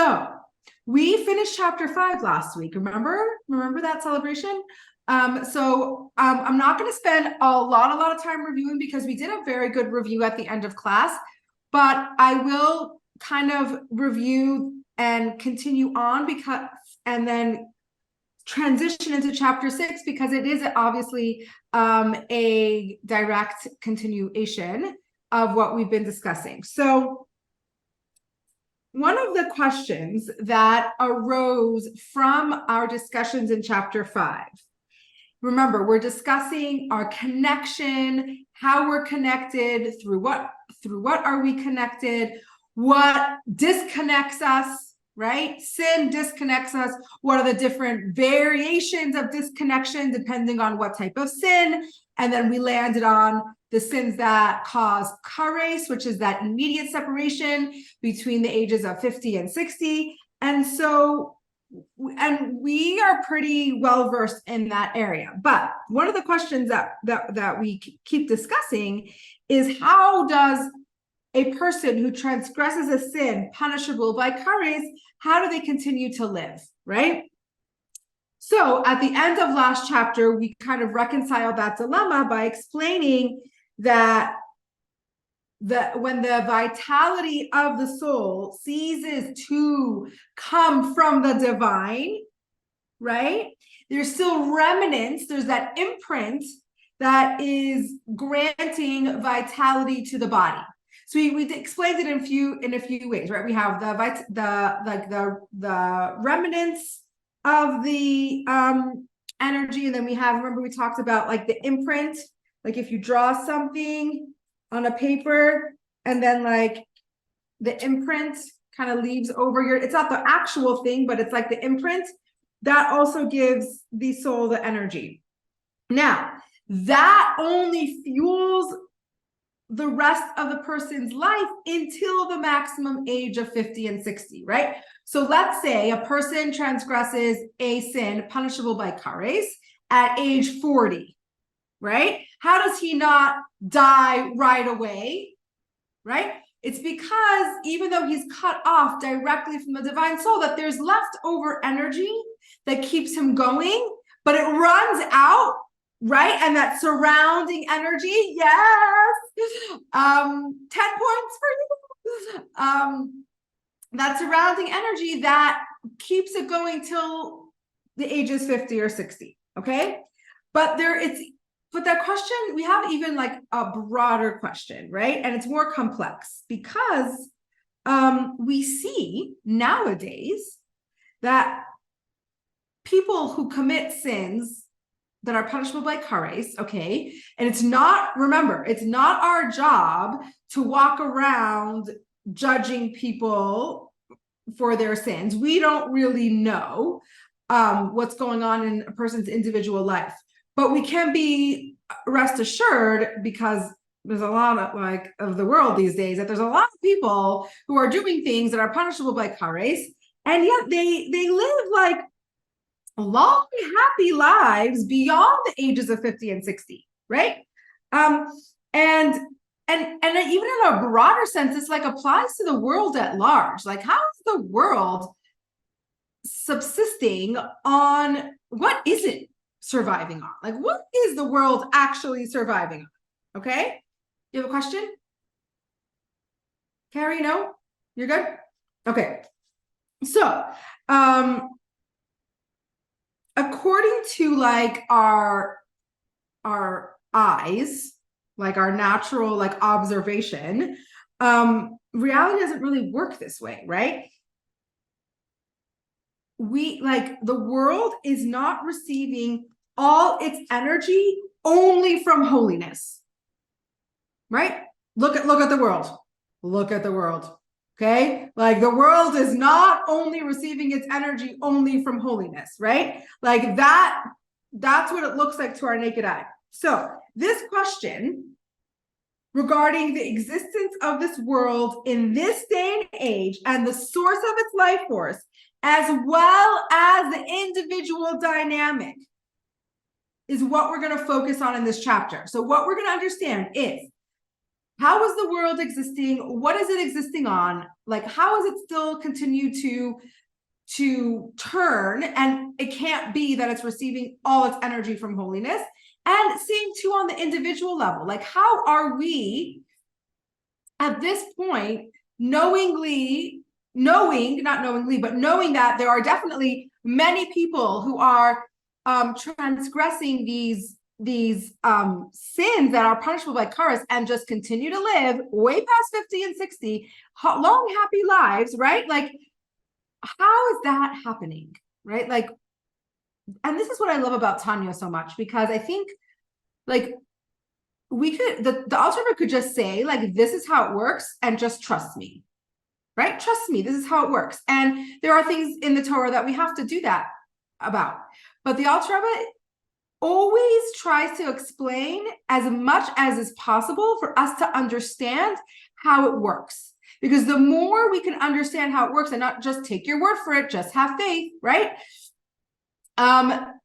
So we finished chapter 5 last week. Remember that celebration? I'm not going to spend a lot of time reviewing because we did a very good review at the end of class, but I will kind of review and continue on and then transition into chapter 6 because it is obviously a direct continuation of what we've been discussing. So one of the questions that arose from our discussions in chapter 5, remember, we're discussing our connection, how we're connected, through what are we connected, what disconnects us, right? Sin disconnects us. What are the different variations of disconnection depending on what type of sin? And then we landed on the sins that cause Igeres, which is that immediate separation between the ages of 50 and 60. And we are pretty well versed in that area. But one of the questions that we keep discussing is, how does a person who transgresses a sin punishable by Igeres, how do they continue to live, right? So at the end of last chapter, we kind of reconciled that dilemma by explaining that when the vitality of the soul ceases to come from the divine, right? There's still remnants, there's that imprint that is granting vitality to the body. So we explained it in a few ways, right? We have the remnants of the energy, and then we have, remember we talked about like the imprint, like if you draw something on a paper and then like the imprint kind of leaves over it's not the actual thing, but it's like the imprint that also gives the soul the energy. Now that only fuels the rest of the person's life until the maximum age of 50 and 60, right? So let's say a person transgresses a sin punishable by Igeres at age 40, right? How does he not die right away, right? It's because even though he's cut off directly from the divine soul, that there's leftover energy that keeps him going, but it runs out, right? And that surrounding energy, yes, 10 points for you. That surrounding energy that keeps it going till the ages 50 or 60, okay? But that question, we have even like a broader question, right? And it's more complex because we see nowadays that people who commit sins that are punishable by Igeres, okay? And it's not our job to walk around judging people for their sins. We don't really know what's going on in a person's individual life. But we can be rest assured, because there's a lot of the world these days, that there's a lot of people who are doing things that are punishable by Igeres, and yet they live like long, happy lives beyond the ages of 50 and 60, right? And even in a broader sense, this like applies to the world at large. Like, how is the world subsisting on what is it surviving on? Like, what is the world actually surviving on? Okay, you have a question, Carrie? No, you're good. Okay, so according to like our eyes, like our natural like observation, reality doesn't really work this way, right? The world is not receiving all its energy only from holiness, right? Look at the world. Okay, like the world is not only receiving its energy only from holiness, right? Like that's what it looks like to our naked eye. So this question regarding the existence of this world in this day and age and the source of its life force, as well as the individual dynamic, is what we're going to focus on in this chapter. So what we're going to understand is how is the world existing? What is it existing on? Like, how is it still continue to turn? And it can't be that it's receiving all its energy from holiness. And same too on the individual level. Like, how are we at this point knowing that there are definitely many people who are transgressing these sins that are punishable by curse and just continue to live way past 50 and 60 long happy lives, right? Like, how is that happening, right? Like, and this is what I love about Tanya so much, because I think like we could, the Alter could just say like, this is how it works and just trust me, right? Trust me, this is how it works. And there are things in the Torah that we have to do that about. But the Alter Rebbe always tries to explain as much as is possible for us to understand how it works. Because the more we can understand how it works and not just take your word for it, just have faith, right?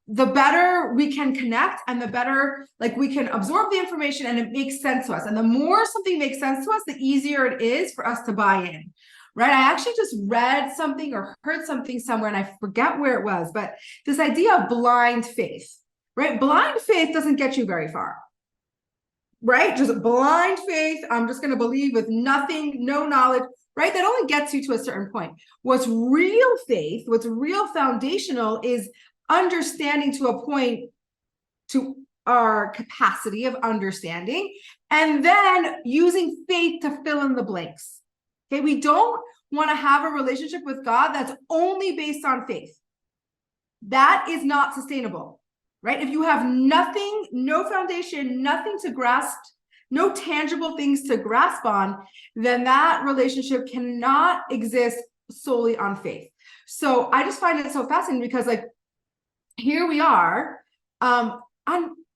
The better we can connect and the better like we can absorb the information and it makes sense to us. And the more something makes sense to us, the easier it is for us to buy in, right? I actually just read something or heard something somewhere and I forget where it was, but this idea of blind faith, right? Blind faith doesn't get you very far, right? Just blind faith. I'm just going to believe with nothing, no knowledge, right? That only gets you to a certain point. What's real faith, what's real foundational is understanding to a point, to our capacity of understanding, and then using faith to fill in the blanks. Okay, we don't want to have a relationship with God that's only based on faith. That is not sustainable, right? If you have nothing, no foundation, nothing to grasp, no tangible things to grasp on, then that relationship cannot exist solely on faith. So I just find it so fascinating because like, here we are, I'm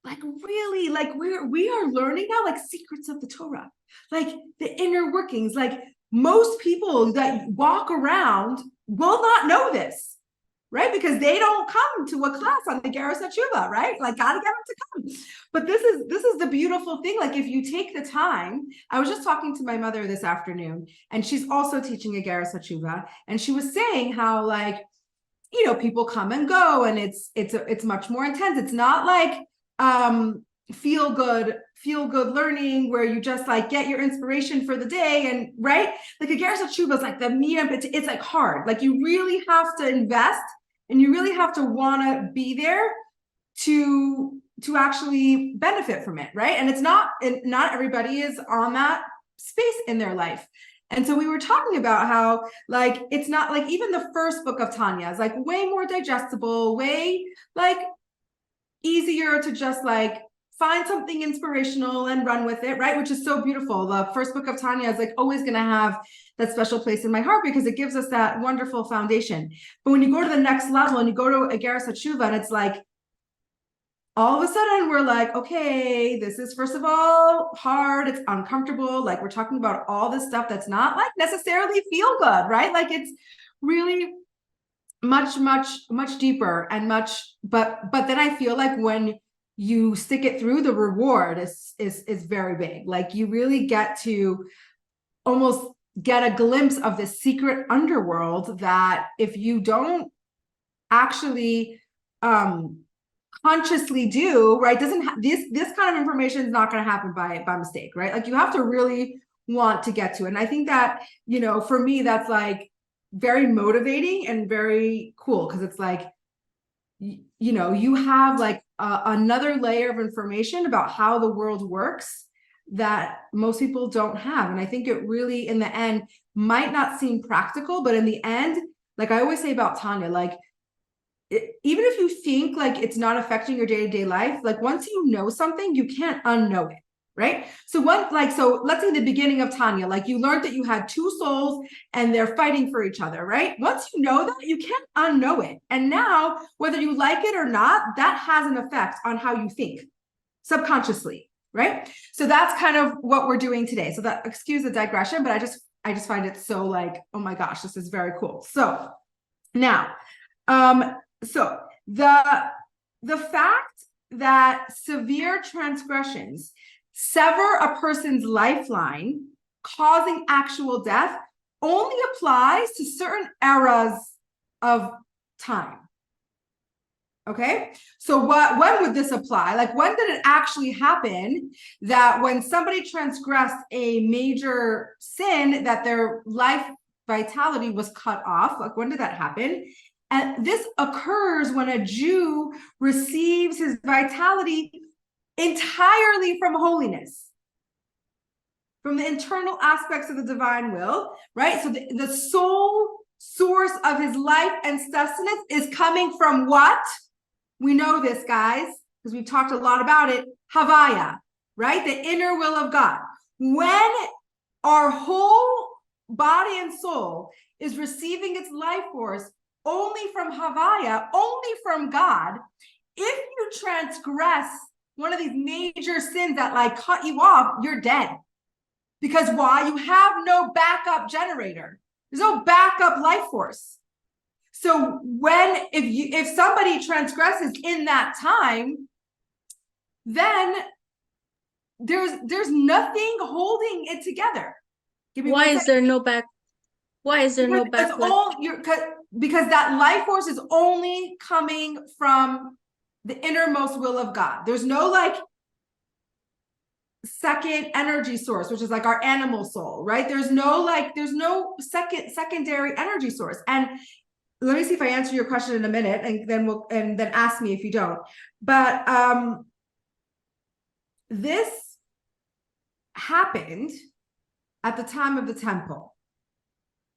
like really like we are learning now like secrets of the Torah, like the inner workings. Like most people that walk around will not know this, right? Because they don't come to a class on the Igeres Hateshuva, right? Like gotta get them to come. But this is the beautiful thing. Like if you take the time, I was just talking to my mother this afternoon, and she's also teaching Igeres Hateshuva, and she was saying how like, you know, people come and go and it's much more intense. It's not like feel good learning where you just like get your inspiration for the day and right. Like Igeres Hateshuva is like the meat of it. It's like hard. Like you really have to invest and you really have to want to be there to actually benefit from it, right? And it's not everybody is on that space in their life. And so we were talking about how like it's not like even the first book of Tanya is like way more digestible, way like easier to just like find something inspirational and run with it, right? Which is so beautiful. The first book of Tanya is like always going to have that special place in my heart because it gives us that wonderful foundation. But when you go to the next level and you go to Igeres Hateshuva and it's like, all of a sudden we're like, okay, this is first of all hard, it's uncomfortable, like we're talking about all this stuff that's not like necessarily feel good, right? Like it's really much deeper and much, but then I feel like when you stick it through, the reward is very big. Like you really get to almost get a glimpse of this secret underworld that if you don't actually consciously do, right, doesn't this kind of information is not going to happen by mistake, right? Like you have to really want to get to it. And I think that, you know, for me that's like very motivating and very cool because it's like, you know, you have like another layer of information about how the world works that most people don't have. And I think it really in the end might not seem practical, but in the end, like I always say about Tanya, like even if you think like it's not affecting your day-to-day life, like once you know something, you can't unknow it, right? So let's say the beginning of Tanya, like you learned that you had two souls and they're fighting for each other, right? Once you know that, you can't unknow it. And now, whether you like it or not, that has an effect on how you think subconsciously, right? So that's kind of what we're doing today. So that, excuse the digression, but I just find it so like, oh my gosh, this is very cool. So now, so the fact that severe transgressions sever a person's lifeline, causing actual death, only applies to certain eras of time. Okay, so when would this apply? Like, when did it actually happen that when somebody transgressed a major sin, that their life vitality was cut off? Like, when did that happen? And this occurs when a Jew receives his vitality entirely from holiness, from the internal aspects of the divine will, right? So the sole source of his life and sustenance is coming from what? We know this, guys, because we've talked a lot about it. Havaya, right? The inner will of God. When our whole body and soul is receiving its life force only from Havaya, only from God, if you transgress one of these major sins that like cut you off, you're dead. Because why? You have no backup generator. There's no backup life force. So if somebody transgresses in that time, then there's nothing holding it together. Why is there no back? Why is there no back? Because that life force is only coming from the innermost will of God. There's no like second energy source, which is like our animal soul, right? There's no secondary energy source. And let me see if I answer your question in a minute, and then ask me if you don't. But this happened at the time of the temple.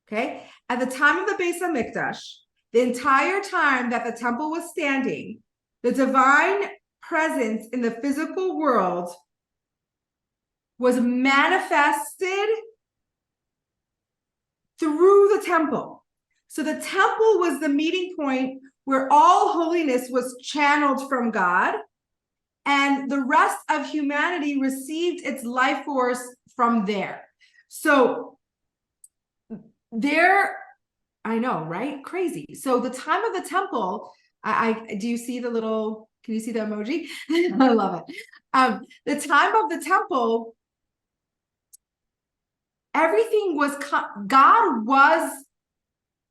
Okay, at the time of the Beis Hamikdash, the entire time that the temple was standing, the divine presence in the physical world was manifested through the temple. So the temple was the meeting point where all holiness was channeled from God, and the rest of humanity received its life force from there. So I know, right? Crazy. So the time of the temple, do you see the little, can you see the emoji? I love it. The time of the temple, everything was, God was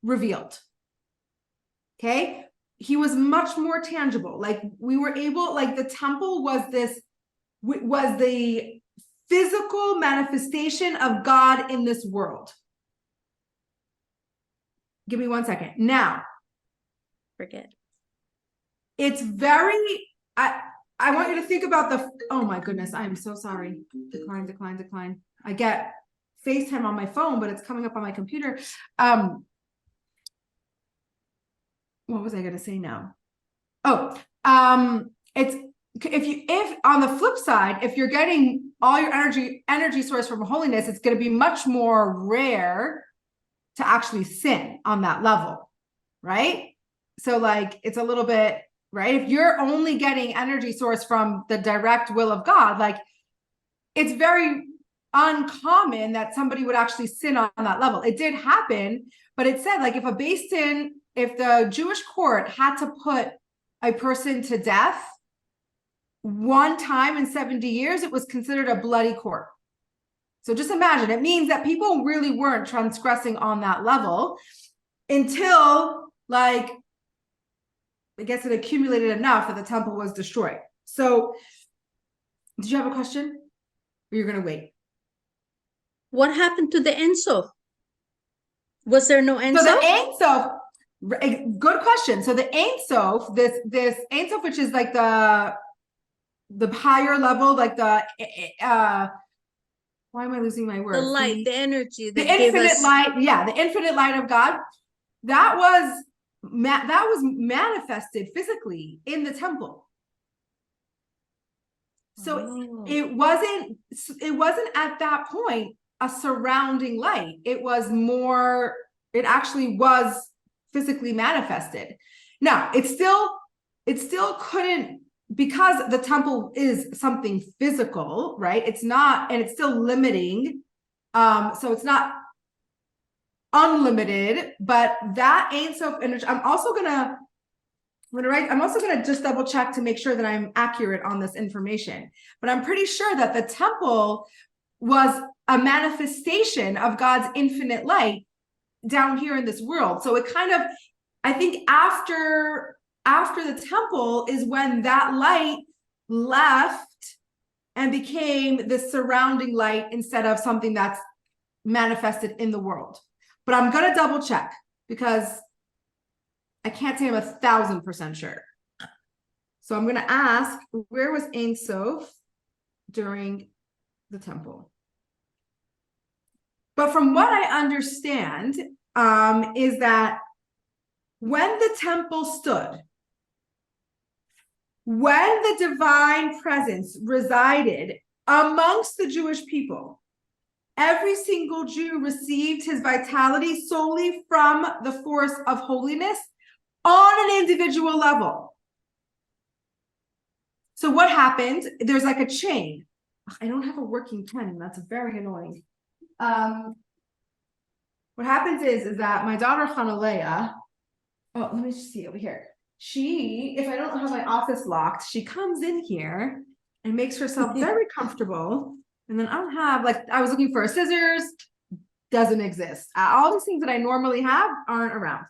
revealed. Okay, he was much more tangible. Like, we were able, like, the temple was the physical manifestation of God in this world. Give me 1 second. Now, Forget. It's very, I want you to think about oh my goodness, I am so sorry. Decline. I get FaceTime on my phone, but it's coming up on my computer. What was I going to say now? It's if on the flip side, if you're getting all your energy source from holiness, it's going to be much more rare to actually sin on that level, right? So like, it's a little bit, right? If you're only getting energy source from the direct will of God, like, it's very uncommon that somebody would actually sin on that level. It did happen, but it said, like, if the Jewish court had to put a person to death one time in 70 years, it was considered a bloody court. So just imagine, it means that people really weren't transgressing on that level until, like, I guess it accumulated enough that the temple was destroyed. So did you have a question? Or you're going to wait? What happened to the Ein Sof? Was there no Ein Sof? So the Ein Sof, good question. So the Ein Sof, this Ein Sof, which is like the higher level, like the why am I losing my words? The light, the energy, the infinite light. Yeah, the infinite light of God. That was manifested physically in the temple. So it wasn't at that point a surrounding light. It actually was physically manifested. Now, it still couldn't, because the temple is something physical, right? It's not, and it's still limiting. So it's not unlimited, but that Ein Sof energy, I'm also gonna I'm also going to just double check to make sure that I'm accurate on this information, but I'm pretty sure that the temple was a manifestation of God's infinite light down here in this world. So it kind of, I think after the temple is when that light left and became the surrounding light instead of something that's manifested in the world. But I'm going to double check because I can't say I'm 1,000% sure. So I'm going to ask, where was Ein Sof during the temple? But from what I understand, is that when the temple stood, when the divine presence resided amongst the Jewish people, every single Jew received his vitality solely from the force of holiness on an individual level. So what happened? There's like a chain. I don't have a working pen. That's very annoying. What happens is that my daughter Hanalea, oh, let me just see over here. She, if I don't have my office locked, she comes in here and makes herself very comfortable. And then I don't have, like, I was looking for a scissors, doesn't exist. All these things that I normally have aren't around.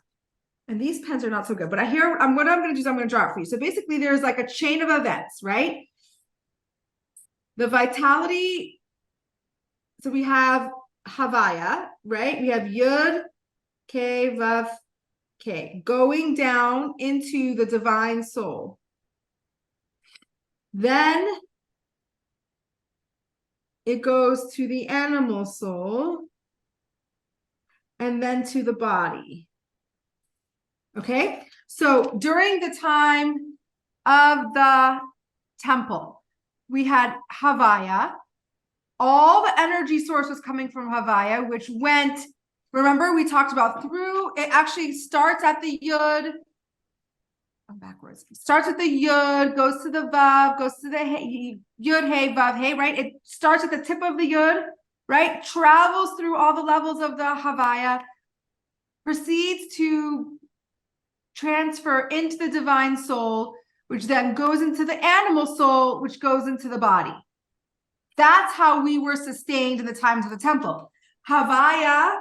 And these pens are not so good, but what I'm going to do is I'm going to draw it for you. So basically there's like a chain of events, right? The vitality. So we have Havaya, right? We have Yud, K, Vav, K, going down into the divine soul. Then it goes to the animal soul and then to the body. Okay, so during the time of the temple, we had Havaya. All the energy source was coming from Havaya, which went, remember we talked about through, it actually starts at the Yud. I'm backwards. Starts with the Yud, goes to the Vav, goes to the Hey, Yud, Hey, Vav, Hey, right? It starts at the tip of the Yud, right? Travels through all the levels of the Havaya, proceeds to transfer into the divine soul, which then goes into the animal soul, which goes into the body. That's how we were sustained in the times of the temple. Havaya,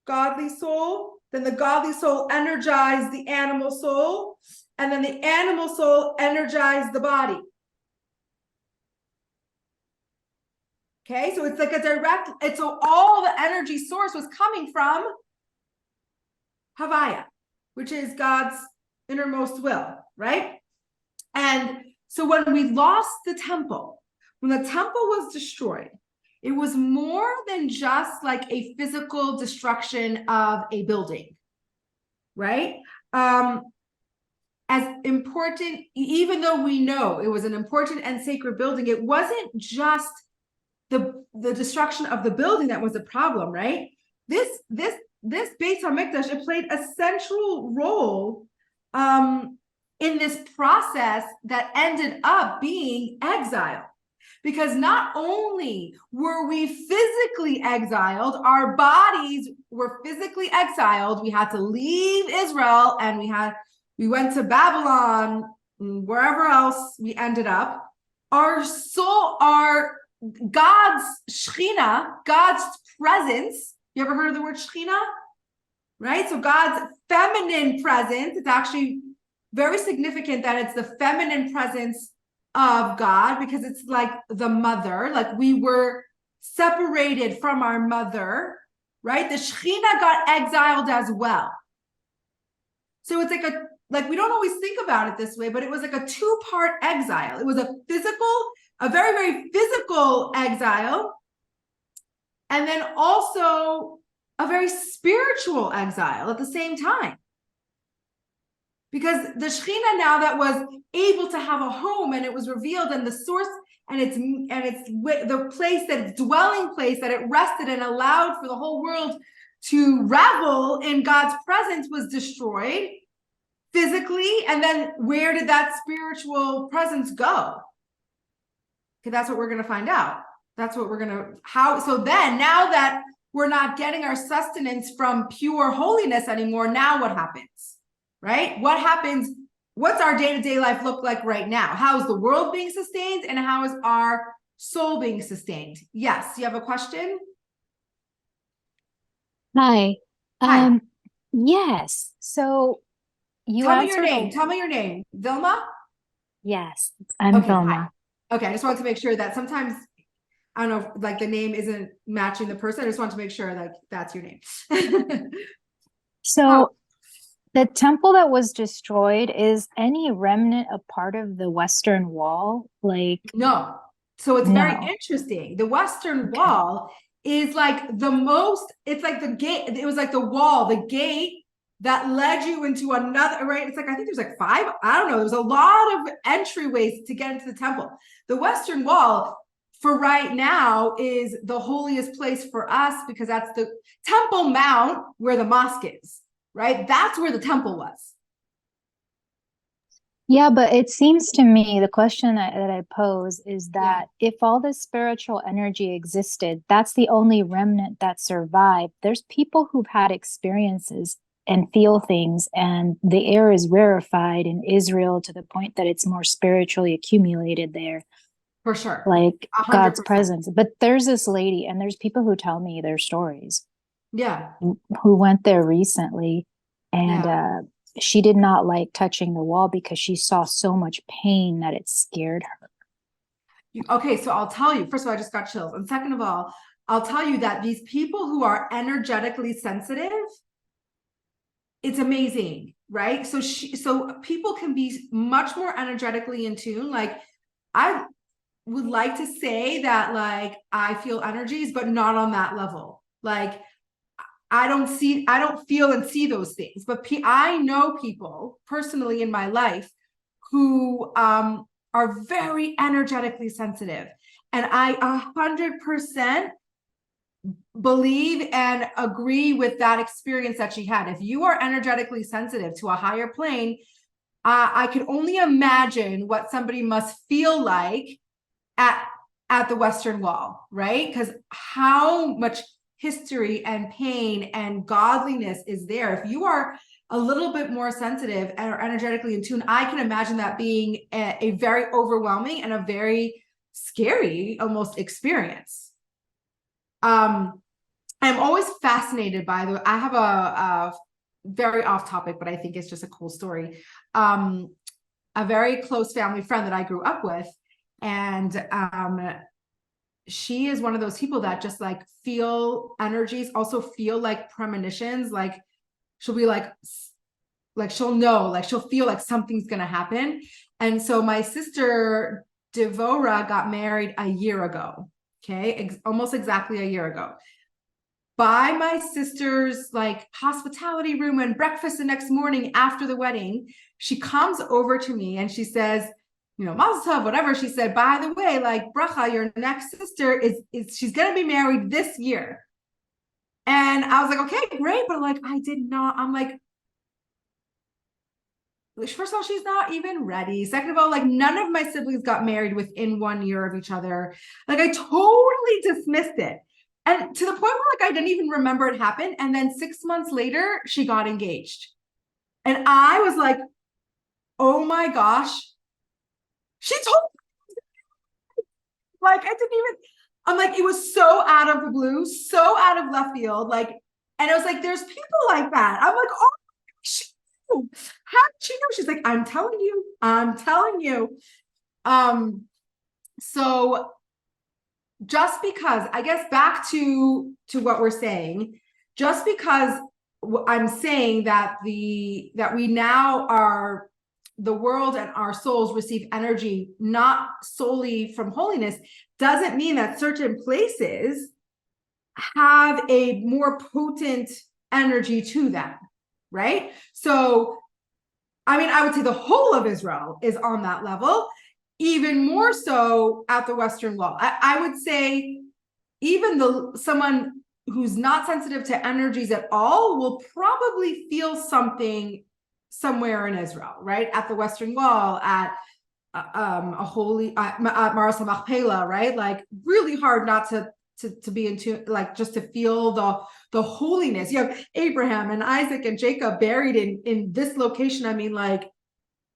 godly soul, then the godly soul energized the animal soul, and then the animal soul energized the body. Okay, so it's like a direct, so all the energy source was coming from Havaya, which is God's innermost will, right? And so when we lost the temple, when the temple was destroyed, it was more than just like a physical destruction of a building, right? As important, even though we know it was an important and sacred building, it wasn't just the destruction of the building that was the problem, right? This Beit HaMikdash, it played a central role in this process that ended up being exile. Because not only were we physically exiled, our bodies were physically exiled. We had to leave Israel and we went to Babylon, wherever else we ended up. Our soul, our God's Shekhinah, God's presence. You ever heard of the word Shekhinah? Right? So God's feminine presence, it's actually very significant that it's the feminine presence of God, because it's like the mother, like we were separated from our mother, right? The Shekhinah got exiled as well. So it's like we don't always think about it this way, but it was like a two-part exile. It was a very, very physical exile, and then also a very spiritual exile at the same time. Because the Shekhinah now that was able to have a home, and it was revealed, and the source, and it's the place, that its dwelling place that it rested and allowed for the whole world to revel in God's presence, was destroyed physically. And then where did that spiritual presence go? Okay, that's what we're going to find out. That's what we're going to, so then now that we're not getting our sustenance from pure holiness anymore. Now what happens, right? What happens? What's our day-to-day life look like right now? How is the world being sustained, and how is our soul being sustained? Yes, you have a question? Hi. Hi. Yes. So you Tell me your answered name. a Tell me your name. Vilma? yes, I'm Okay, hi. Vilma. Okay, I just wanted to make sure that sometimes, I don't know, like the name isn't matching the person. I just want to make sure like that's your name. Oh, So the temple that was destroyed, is any remnant a part of the Western Wall? Like, no. So it's very no. interesting. The Western Okay. Wall is like the most, it's like the gate, it was like the wall, the gate that led you into another, right? It's like, I think there's like five, I don't know, there's a lot of entryways to get into the temple. The Western Wall for right now is the holiest place for us because that's the Temple Mount where the mosque is, right? That's where the temple was. Yeah, but it seems to me the question that I pose is Yeah, that if all this spiritual energy existed, that's the only remnant that survived. There's people who've had experiences and feel things, and the air is rarefied in Israel to the point that it's more spiritually accumulated there, for sure. like A hundred God's percent. presence. But there's this lady, and there's people who tell me their stories Yeah, who went there recently, and yeah. she did not like touching the wall because she saw so much pain that it scared her. Okay, so I'll tell you, first of all, I just got chills. And second of all, I'll tell you that these people who are energetically sensitive, it's amazing, right? So people can be much more energetically in tune. Like I would like to say that like I feel energies, but not on that level. Like I don't feel and see those things, but I know people personally in my life who are very energetically sensitive. And I 100% believe and agree with that experience that she had. If you are energetically sensitive to a higher plane, I can only imagine what somebody must feel like at at the Western Wall, right? Because how much history and pain and godliness is there. If you are a little bit more sensitive or energetically in tune, I can imagine that being a very overwhelming and a very scary almost experience. I'm always fascinated by the, I have a very off topic, but I think it's just a cool story. A very close family friend that I grew up with, and she is one of those people that just like feel energies, also feel like premonitions. Like she'll be like she'll know, like she'll feel like something's gonna happen. And so my sister Devora got married a year ago. Okay, almost exactly a year ago. By my sister's like hospitality room and breakfast the next morning after the wedding, she comes over to me and she says, you know, Mazel Tov, whatever. She said, by the way, like Bracha, your next sister is she's gonna be married this year. And I was like, okay, great, but like I did not. I'm like, first of all, she's not even ready. Second of all, like none of my siblings got married within 1 year of each other. Like I totally dismissed it. And to the point where like I didn't even remember it happened. And then 6 months later, she got engaged. And I was like, oh my gosh. She told like I didn't even, I'm like, it was so out of the blue, so out of left field. Like, and it was like, there's people like that. I'm like, oh, she knew. How did she know? She's like, I'm telling you, I'm telling you. So just because, I guess back to what we're saying, just because I'm saying that that we now are, the world and our souls receive energy not solely from holiness, doesn't mean that certain places have a more potent energy to them, right? So I mean, I would say the whole of Israel is on that level, even more so at the Western Wall. I would say even someone who's not sensitive to energies at all will probably feel something somewhere in Israel, right? At the Western Wall, at a holy at Maras Machpelah, right? Like really hard not to to be into, like, just to feel the holiness. You have Abraham and Isaac and Jacob buried in this location. I mean, like,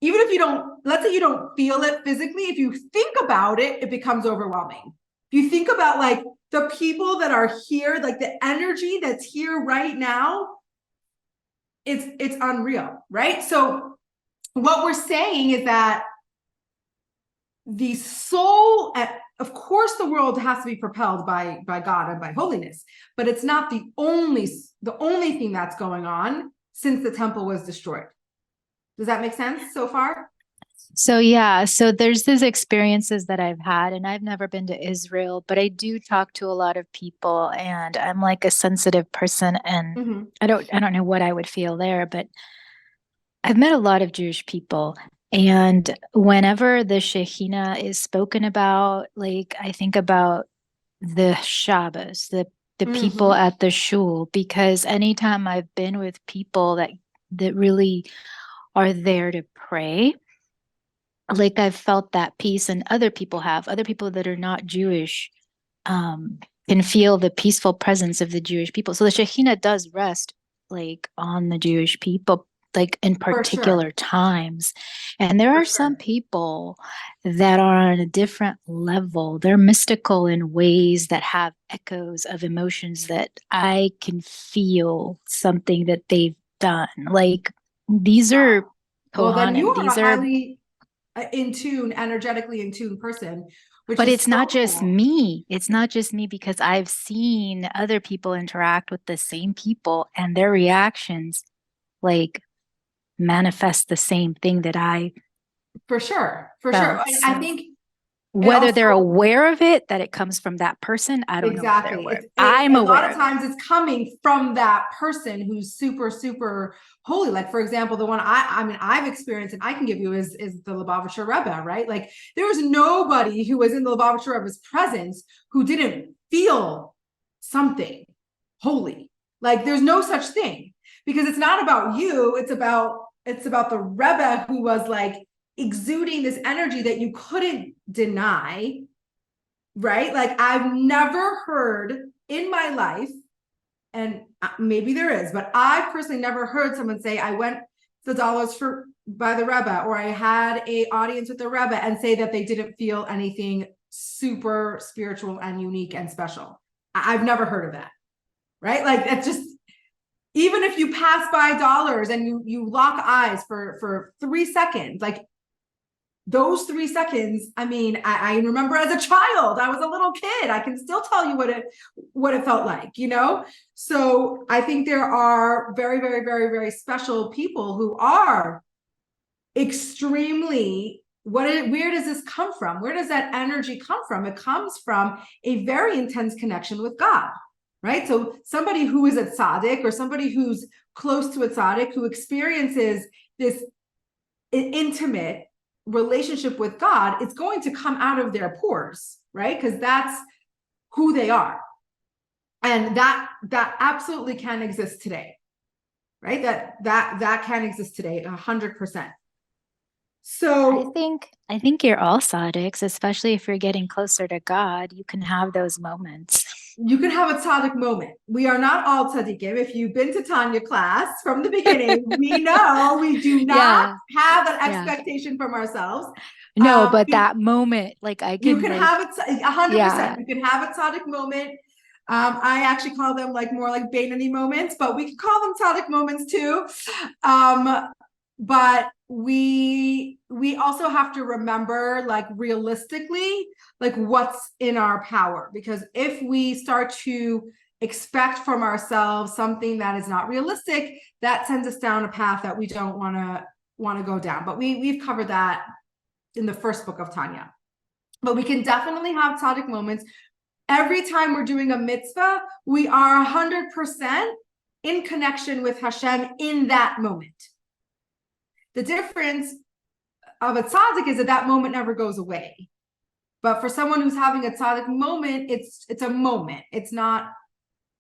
even if you don't, let's say you don't feel it physically, if you think about it, it becomes overwhelming. If you think about like the people that are here, like the energy that's here right now, it's unreal, right? So what we're saying is that the soul, of course, the world has to be propelled by God and by holiness, but it's not the only thing that's going on since the temple was destroyed. Does that make sense so far? So yeah, so there's these experiences that I've had, and I've never been to Israel, but I do talk to a lot of people, and I'm like a sensitive person, and Mm-hmm. I don't know what I would feel there, but I've met a lot of Jewish people, and whenever the Shekhinah is spoken about, like I think about the Shabbos, the people Mm-hmm. at the shul, because anytime I've been with people that really are there to pray, like I've felt that peace, and other people that are not Jewish can feel the peaceful presence of the Jewish people. So the Shekhinah does rest like on the Jewish people, like in For particular sure. times. And there For are some sure. people that are on a different level. They're mystical in ways that have echoes of emotions that I can feel something that they've done. Like these are Well, then you Kohanim, are a these are, highly energetically in tune person, which but is it's not so just cool. me. It's not just me, because I've seen other people interact with the same people and their reactions like manifest the same thing that I For sure. For sure. felt. I think it Whether also, they're aware of it, that it comes from that person, I don't know if they're exactly. aware. I'm A lot aware of of it. times it's coming from that person who's super, super holy. Like, for example, the one I mean, I've experienced and I can give you is the Lubavitcher Rebbe, right? Like, there was nobody who was in the Lubavitcher Rebbe's presence who didn't feel something holy. Like, there's no such thing, because it's not about you. It's about the Rebbe, who was like exuding this energy that you couldn't deny, right? Like, I've never heard in my life, and maybe there is, but I personally never heard someone say, I went to dollars for by the Rebbe, or I had a audience with the Rebbe, and say that they didn't feel anything super spiritual and unique and special. I've never heard of that, right? Like, it's just, even if you pass by dollars and you lock eyes for 3 seconds, like those 3 seconds, I mean, I remember as a child, I was a little kid, I can still tell you what it felt like, you know? So I think there are very, very, very, very special people who are extremely, where does this come from? Where does that energy come from? It comes from a very intense connection with God, right? So somebody who is a tzaddik, or somebody who's close to a tzaddik, who experiences this intimate relationship with God, it's going to come out of their pores, right? Because that's who they are. And that absolutely can exist today, right? That can exist today 100%. So I think you're all tzaddiks, especially if you're getting closer to God. You can have those moments. you can have a tzaddik moment. We are not all tzaddikim. If you've been to Tanya class from the beginning, we know we do not have an expectation from ourselves. No, but that moment, like I you can can like, have it 100%. yeah. You can have a tzaddik moment. I actually call them like more like Beinoni moments, but we can call them tzaddik moments too. But we also have to remember, like, realistically, like, what's in our power, because if we start to expect from ourselves something that is not realistic, that sends us down a path that we don't want to go down. But we've covered that in the first book of Tanya. But we can definitely have tzaddik moments. Every time we're doing a mitzvah, we are 100% in connection with Hashem in that moment. The difference of a tzaddik is that moment never goes away. But for someone who's having a tzaddik moment, it's a moment. It's not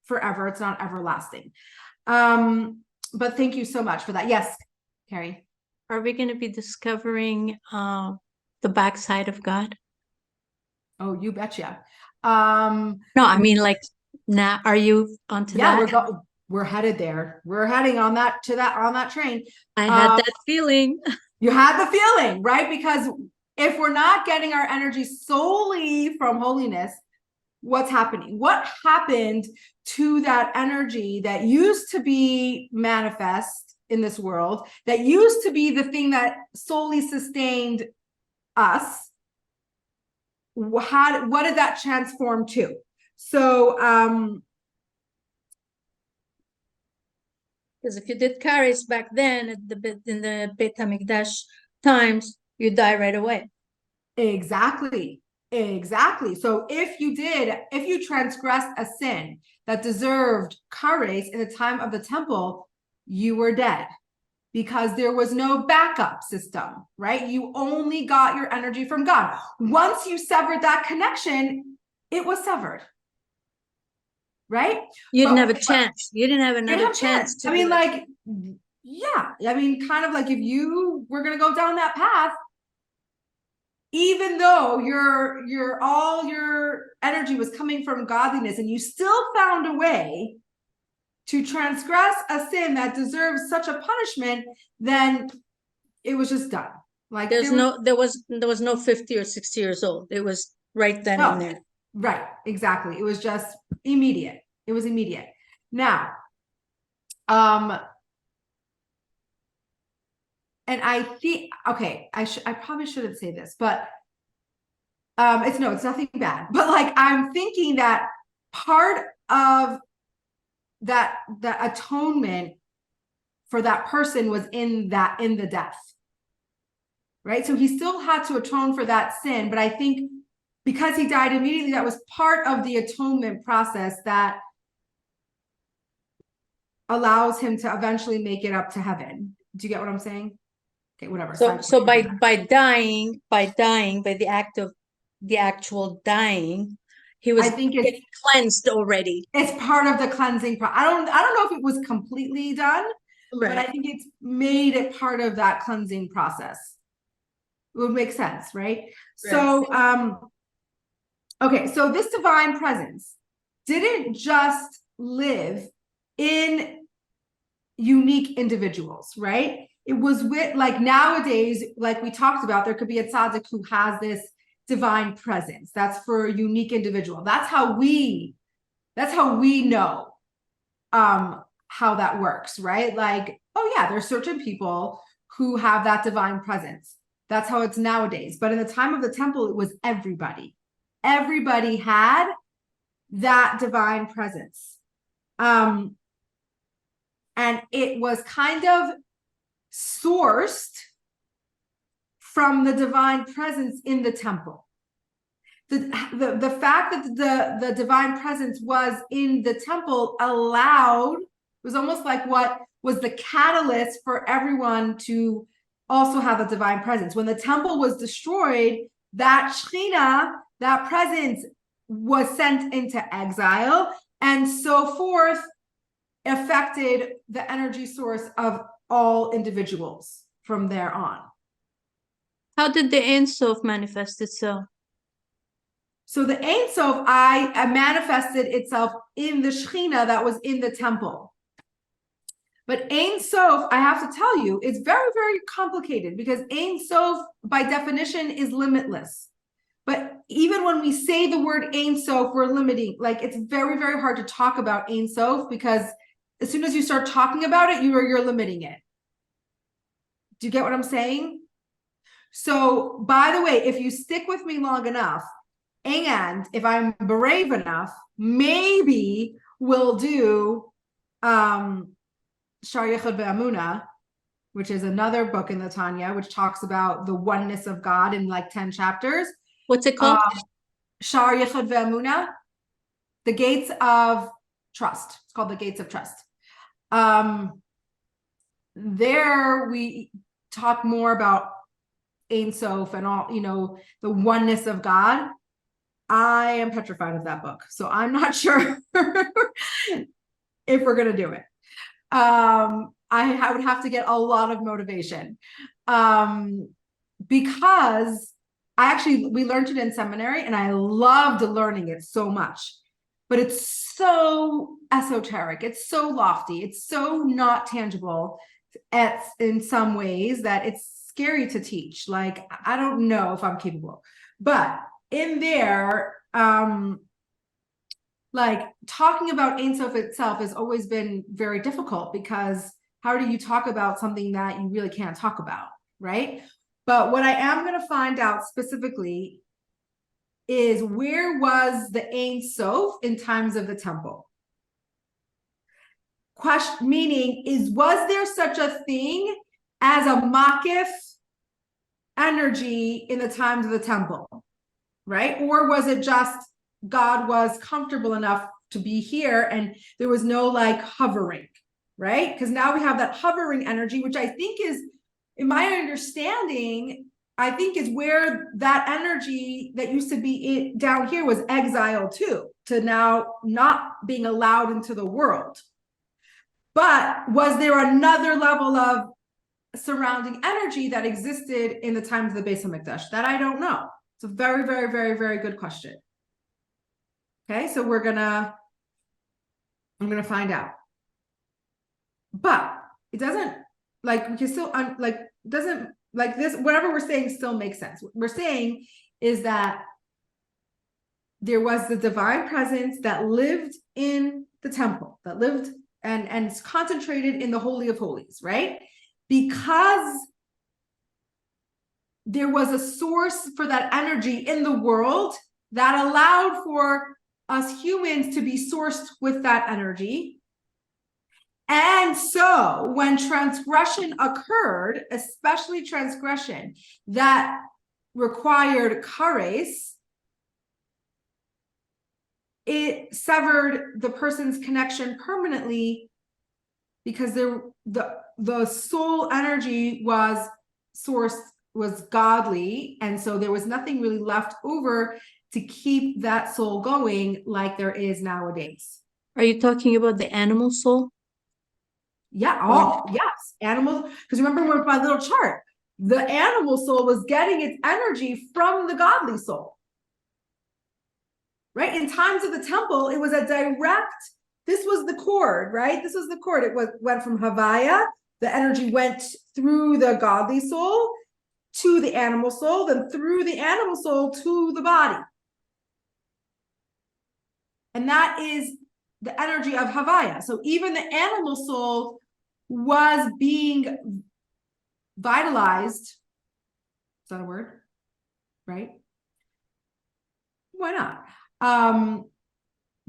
forever. It's not everlasting. But thank you so much for that. Yes, Carrie. Are we going to be discovering the backside of God? Oh, you betcha. No, I mean, like, now, are you onto yeah, that? we're headed there. We're heading on that on that train. I had that feeling. You had the feeling, right? Because if we're not getting our energy solely from holiness, what's happening? What happened to that energy that used to be manifest in this world, that used to be the thing that solely sustained us? What did that transform to? So Because if you did carries back then in the Beit HaMikdash times, you die right away. exactly. So if you transgressed a sin that deserved kares in the time of the temple, you were dead, because there was no backup system, right? You only got your energy from God. Once you severed that connection, it was severed, right? You didn't have a But chance. You didn't have you another have a chance chance. to I do mean, it. like, yeah, I mean, kind of like if you were gonna go down that path, even though your all your energy was coming from godliness, and you still found a way to transgress a sin that deserves such a punishment, then it was just done. Like There was no 50 or 60 years old. It was right then and no, there. right, exactly. It was just immediate. It was immediate. Now, and I think, okay, I probably shouldn't say this, but it's nothing bad. But like, I'm thinking that part of that the atonement for that person was in the death, right? So he still had to atone for that sin, but I think because he died immediately, that was part of the atonement process that allows him to eventually make it up to heaven. Do you get what I'm saying? Okay, whatever. So by the actual dying, he I was think getting cleansed already. it's part of the cleansing process. I don't know if it was completely done, but I Right. think it's made it part of that cleansing process. It would make sense, right? Right. So okay, so this divine presence didn't just live in unique individuals, right? It was with, like, nowadays, like we talked about, there could be a tzaddik who has this divine presence. That's for a unique individual. That's how we know how that works, right? Like, oh yeah, there's certain people who have that divine presence. That's how it's nowadays. But in the time of the temple, it was everybody. Everybody had that divine presence. And it was kind of sourced from the divine presence in the temple. The fact that the divine presence was in the temple allowed, it was almost like what was the catalyst for everyone to also have a divine presence. When the temple was destroyed, that Shekhinah, that presence, was sent into exile, and so forth, affected the energy source of all individuals from there on. How did the Ein Sof manifest itself? So the Ein Sof I manifested itself in the Shekhinah that was in the temple. But Ein Sof, I have to tell you, it's very, very complicated, because Ein Sof, by definition, is limitless. But even when we say the word Ein Sof, we're limiting. Like, it's very, very hard to talk about Ein Sof, because as soon as you start talking about it, you're limiting it. Do you get what I'm saying? So, by the way, if you stick with me long enough, and if I'm brave enough, maybe we'll do Shar Yechud Ve'Amuna, which is another book in the Tanya, which talks about the oneness of God in like 10 chapters. What's it called? Shar Yechud Ve'Amuna, the gates of trust. It's called the gates of trust. There we talk more about Ein Sof and all, the oneness of God. I am petrified of that book, so I'm not sure if we're gonna do it. I would have to get a lot of motivation, because we learned it in seminary and I loved learning it so much, but it's so esoteric. It's so lofty. It's so not tangible in some ways that it's scary to teach. Like, I don't know if I'm capable, but in there, like talking about Ein Sof itself has always been very difficult, because how do you talk about something that you really can't talk about, right? But what I am going to find out specifically is, where was the Ein Sof in times of the temple? Question, meaning, was there such a thing as a makif energy in the times of the temple, right? Or was it just God was comfortable enough to be here and there was no like hovering, right? Because now we have that hovering energy, which I think is, in my understanding, I think is where that energy that used to be down here was exiled to now not being allowed into the world. But was there another level of surrounding energy that existed in the times of the Beis HaMikdash? That I don't know. It's a very, very, very, very good question. Okay, so I'm gonna find out. But it doesn't, like, we can still doesn't, like, this, whatever we're saying still makes sense. What we're saying is that there was the divine presence that lived in the temple, that lived and concentrated in the Holy of Holies, right? Because there was a source for that energy in the world that allowed for us humans to be sourced with that energy. And so when transgression occurred, especially transgression that required kares, it severed the person's connection permanently, because the soul energy was godly, and so there was nothing really left over to keep that soul going like there is nowadays. Are you talking about the animal soul? Yeah, yes, animals, because remember with my little chart, the animal soul was getting its energy from the godly soul. Right? In times of the temple, it was a direct, this was the cord, right? This was the cord. It went from Havaya, the energy went through the godly soul to the animal soul, then through the animal soul to the body. And that is the energy of Havaya. So even the animal soul was being vitalized. Is that a word? Right? Why not?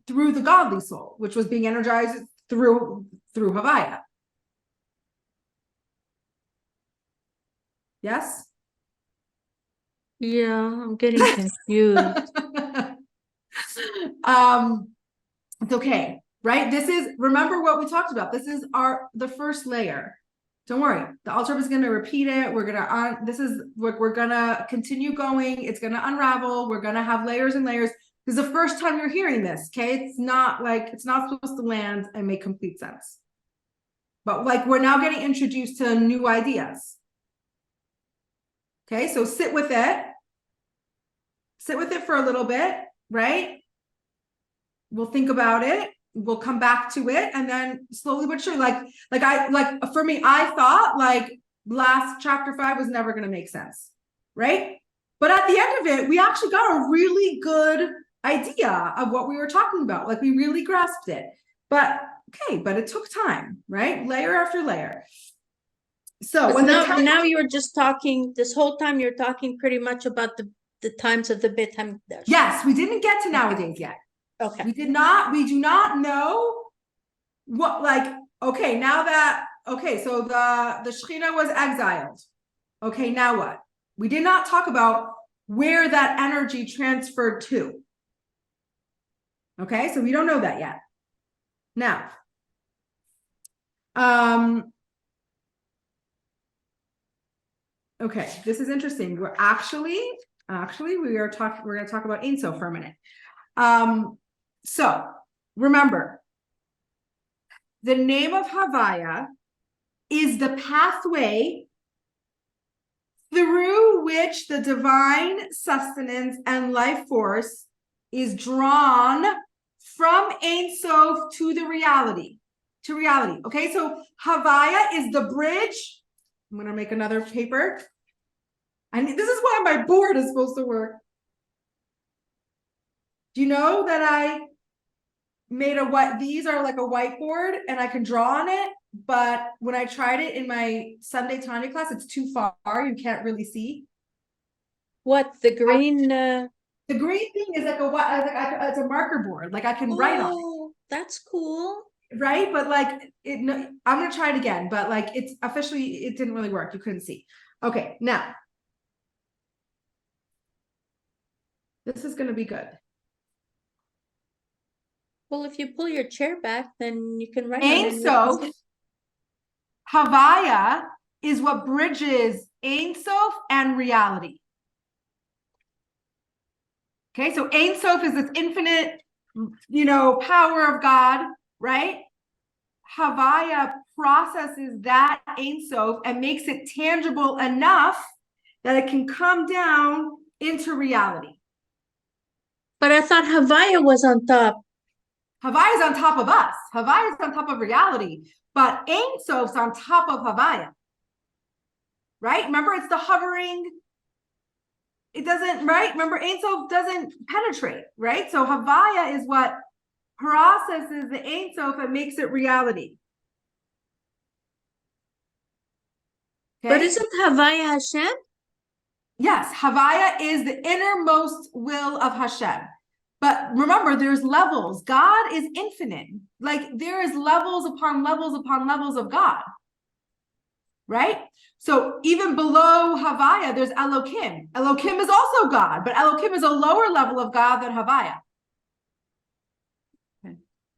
Through the godly soul, which was being energized through Havaya. Yes? Yeah, I'm getting confused. It's okay, right? This is, remember what we talked about. This is the first layer. Don't worry, the altar is going to repeat it. We're gonna we're gonna continue going. It's gonna unravel. We're gonna have layers and layers. This is the first time you're hearing this, okay? It's not supposed to land and make complete sense. But like, we're now getting introduced to new ideas. Okay, so sit with it. Sit with it for a little bit, right? We'll think about it. We'll come back to it, and then slowly but surely, for me, I thought like last chapter 5 was never going to make sense, right? But at the end of it, we actually got a really good idea of what we were talking about. Like, we really grasped it. But it took time, right? Layer after layer. So when now you're just talking, this whole time you're talking pretty much about the times of the Beit HaMikdash. Yes, we didn't get to nowadays yet. Okay. We do not know what, like, okay, now that, okay, so the Shekhinah was exiled. Okay, now what? We did not talk about where that energy transferred to. Okay, so we don't know that yet. Now, okay, this is interesting. We're actually we're going to talk about Ein Sof for a minute. So remember, the name of Havaya is the pathway through which the divine sustenance and life force is drawn from Ein Sof to the reality, Okay, so Havaya is the bridge. I'm gonna make another paper. This is why my board is supposed to work. Do you know that I made these are like a whiteboard and I can draw on it, but when I tried it in my Sunday Tanya class, it's too far. You can't really see. What, the green? The green thing is like it's a marker board. Like I can write on it. Oh, that's cool. Right, but like I'm gonna try it again, but like it didn't really work. You couldn't see. Okay, now this is gonna be good. Well, if you pull your chair back, then you can write on Ein it. Sof, Havaya is what bridges Ein Sof and reality. Okay, so Ein Sof is this infinite, power of God, right? Havaya processes that Ein Sof and makes it tangible enough that it can come down into reality. But I thought Havaya was on top. Havaya is on top of us. Havaya is on top of reality, but Ein Sof's on top of Havaya. Right? Remember, it's the hovering. It doesn't, right? Remember, Ein Sof doesn't penetrate, right? So Havaya is what processes the Ein Sof and makes it reality. Okay? But Okay? isn't Havaya Hashem? Yes, Havaya is the innermost will of Hashem. But remember, there's levels. God is infinite. Like there is levels upon levels upon levels of God. Right? So even below Havaya, there's Elohim. Elohim is also God, but Elohim is a lower level of God than Havaya. Okay.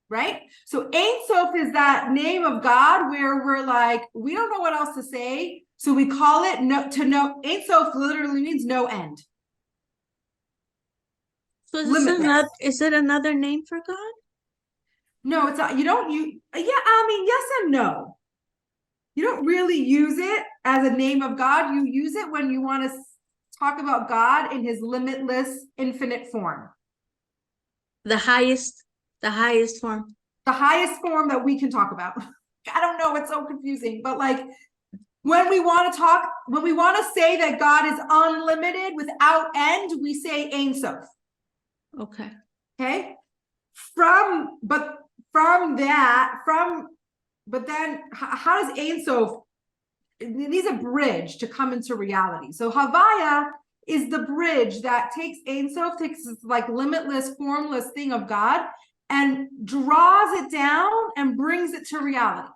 Right? So Ein Sof is that name of God where we're like, we don't know what else to say. So we call it Ein Sof literally means no end. So is it another name for God? No, it's not. Yes and no. You don't really use it as a name of God. You use it when you want to talk about God in his limitless, infinite form. The highest form. The highest form that we can talk about. I don't know, it's so confusing, but like when we want to say that God is unlimited without end, we say Ein Sof. Okay. Okay. But then how does Ein Sof, it needs a bridge to come into reality. So Havaya is the bridge that takes Ein Sof, takes this like limitless, formless thing of God and draws it down and brings it to reality,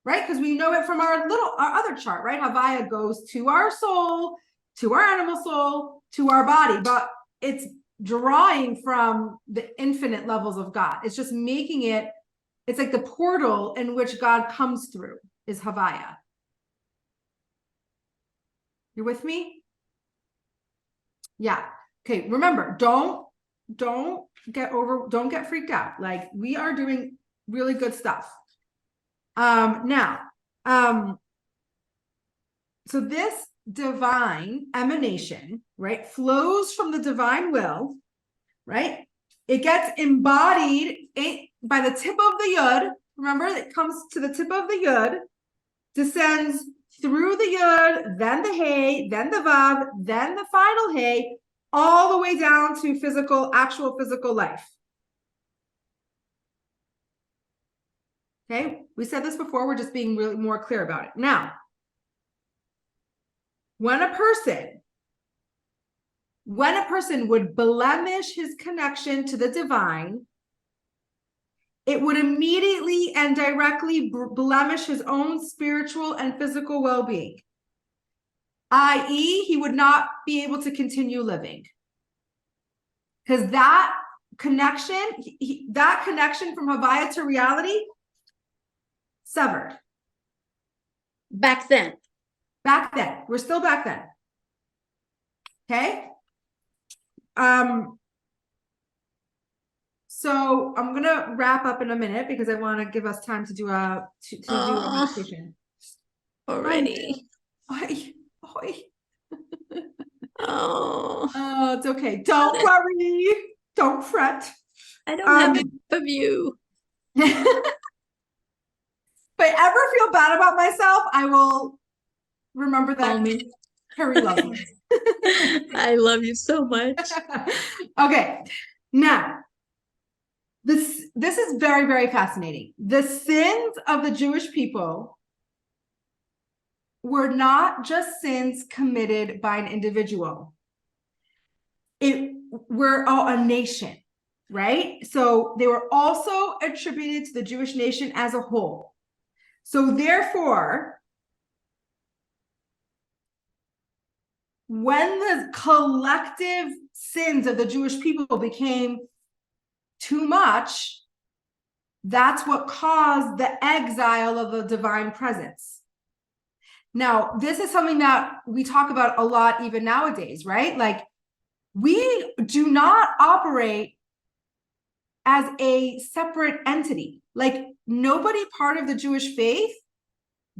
right? Because we know it from our other chart, right? Havaya goes to our soul, to our animal soul, to our body, but it's drawing from the infinite levels of God. It's just making it, it's like the portal in which God comes through is Havaya. You with me? Yeah. Okay. Remember, don't get freaked out. Like we are doing really good stuff. So this divine emanation, right, flows from the divine will, right? It gets embodied by the tip of the yud. Remember, it comes to the tip of the yud, descends through the yud, then the hey, then the vav, then the final hey, all the way down to actual physical life. Okay, we said this before, we're just being really more clear about it. Now, when a person would blemish his connection to the divine, it would immediately and directly blemish his own spiritual and physical well-being, i.e., he would not be able to continue living. Because that connection from Havaya to reality, severed. Back then. We're still back then. Okay? So I'm gonna wrap up in a minute because I want to give us time to do a meditation. Already. Oi. Oh, Oh, it's okay. Don't worry. Don't fret. I don't have Um, enough of you. If I ever feel bad about myself, I will remember Call that me. Harry loves me. I love you so much. Okay, now this is very, very fascinating. The sins of the Jewish people were not just sins committed by an individual. We're a nation, right? So they were also attributed to the Jewish nation as a whole. So therefore, when the collective sins of the Jewish people became too much, that's what caused the exile of the divine presence. Now, this is something that we talk about a lot even nowadays, right? Like, we do not operate as a separate entity. Like, nobody part of the Jewish faith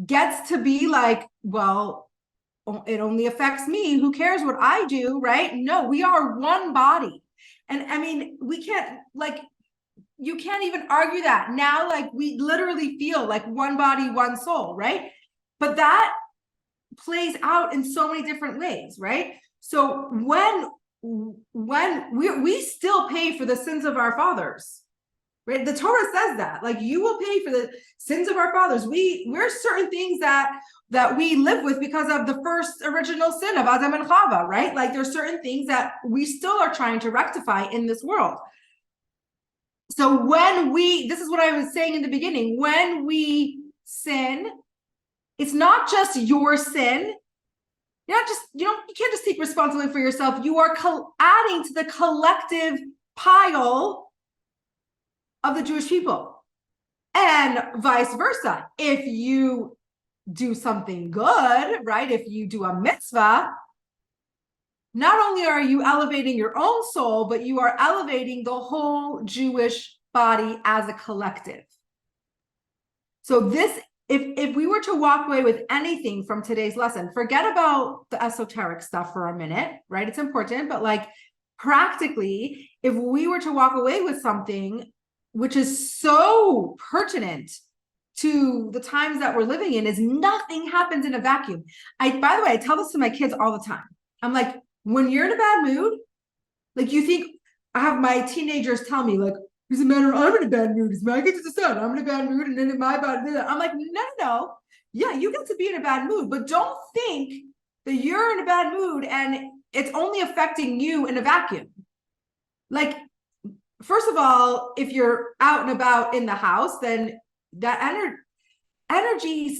gets to be like, well, it only affects me. Who cares what I do, right? No, we are one body. And I mean, we can't, like, you can't even argue that. Now, like, we literally feel like one body, one soul, right? But that plays out in so many different ways, right? So when we still pay for the sins of our fathers, right? The Torah says that, like, you will pay for the sins of our fathers. We're certain things that we live with because of the first original sin of Adam and Chava, right? Like, there's certain things that we still are trying to rectify in this world. So this is what I was saying in the beginning, when we sin, it's not just your sin. You can't just take responsibility for yourself. You are adding to the collective pile of the Jewish people, and vice versa. If you do something good, right? If you do a mitzvah, not only are you elevating your own soul, but you are elevating the whole Jewish body as a collective. So this, if we were to walk away with anything from today's lesson, forget about the esoteric stuff for a minute, right? It's important, but like, practically, if we were to walk away with something which is so pertinent to the times that we're living in, is nothing happens in a vacuum. By the way, I tell this to my kids all the time. I'm like, when you're in a bad mood, like, you think, I have my teenagers tell me, like, doesn't matter, I'm in a bad mood. It's my kids to decide. I'm in a bad mood, and then in my bad mood. I'm like, no. Yeah, you get to be in a bad mood, but don't think that you're in a bad mood and it's only affecting you in a vacuum. Like, first of all, if you're out and about in the house, then that energy,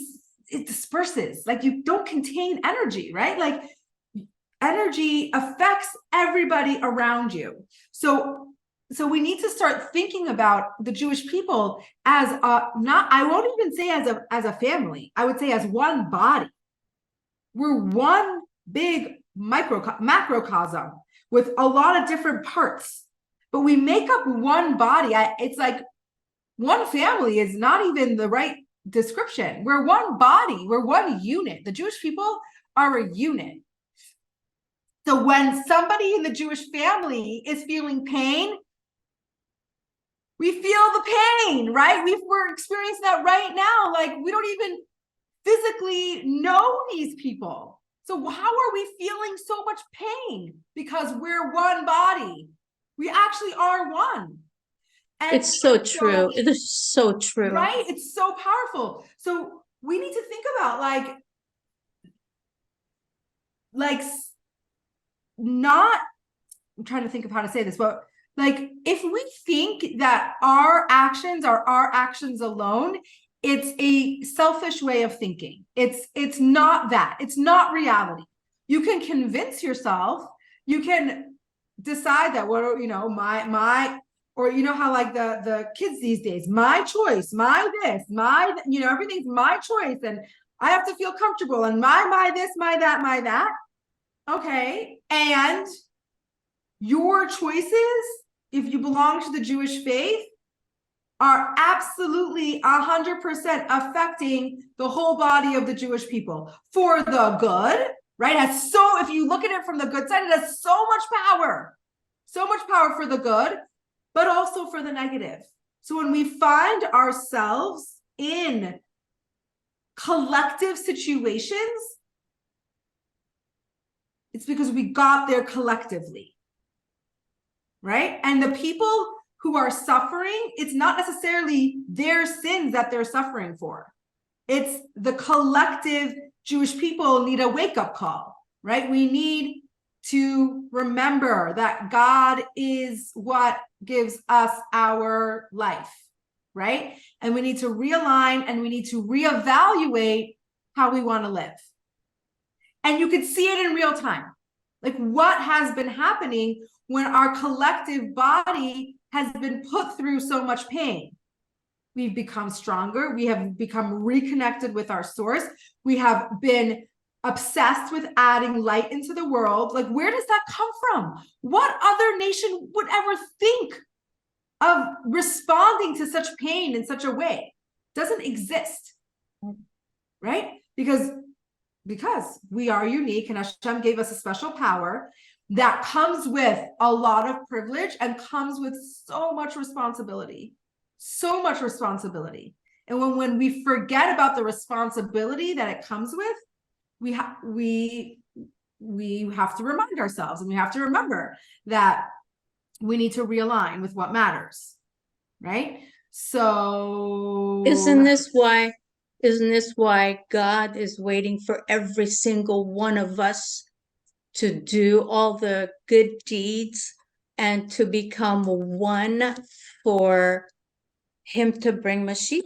it disperses. Like, you don't contain energy, right? Like, energy affects everybody around you. So we need to start thinking about the Jewish people as I won't even say as a family. I would say as one body. We're one big macrocosm with a lot of different parts, but we make up one body. It's like, one family is not even the right description. We're one body. We're one unit. The Jewish people are a unit. So when somebody in the Jewish family is feeling pain, we feel the pain, right? We're experiencing that right now. Like, we don't even physically know these people. So how are we feeling so much pain? Because we're one body. We actually are one. And It's so true. It is so true. Right? It's so powerful. So we need to think about not, I'm trying to think of how to say this, but like, if we think that our actions are our actions alone, it's a selfish way of thinking. It's not that. It's not reality. You can convince yourself, you can decide that, what, my or how, like, the kids these days, my choice, my this, my, everything's my choice, and I have to feel comfortable, and my this, my that. Okay. And your choices, if you belong to the Jewish faith, are absolutely 100% affecting the whole body of the Jewish people, for the good right? If you look at it from the good side, it has so much power for the good, but also for the negative. So when we find ourselves in collective situations, it's because we got there collectively, right? And the people who are suffering, it's not necessarily their sins that they're suffering for. It's the collective Jewish people need a wake-up call, right? We need to remember that God is what gives us our life, right? And we need to realign and we need to reevaluate how we want to live. And you can see it in real time. Like what has been happening when our collective body has been put through so much pain. We've become stronger. We have become reconnected with our source. We have been obsessed with adding light into the world. Like, where does that come from? What other nation would ever think of responding to such pain in such a way? It doesn't exist, right? Because we are unique and Hashem gave us a special power that comes with a lot of privilege and comes with so much responsibility. And when we forget about the responsibility that it comes with, we have to remind ourselves, and we have to remember that we need to realign with what matters, right? So Isn't this why God is waiting for every single one of us to do all the good deeds and to become one for him to bring Mashiach?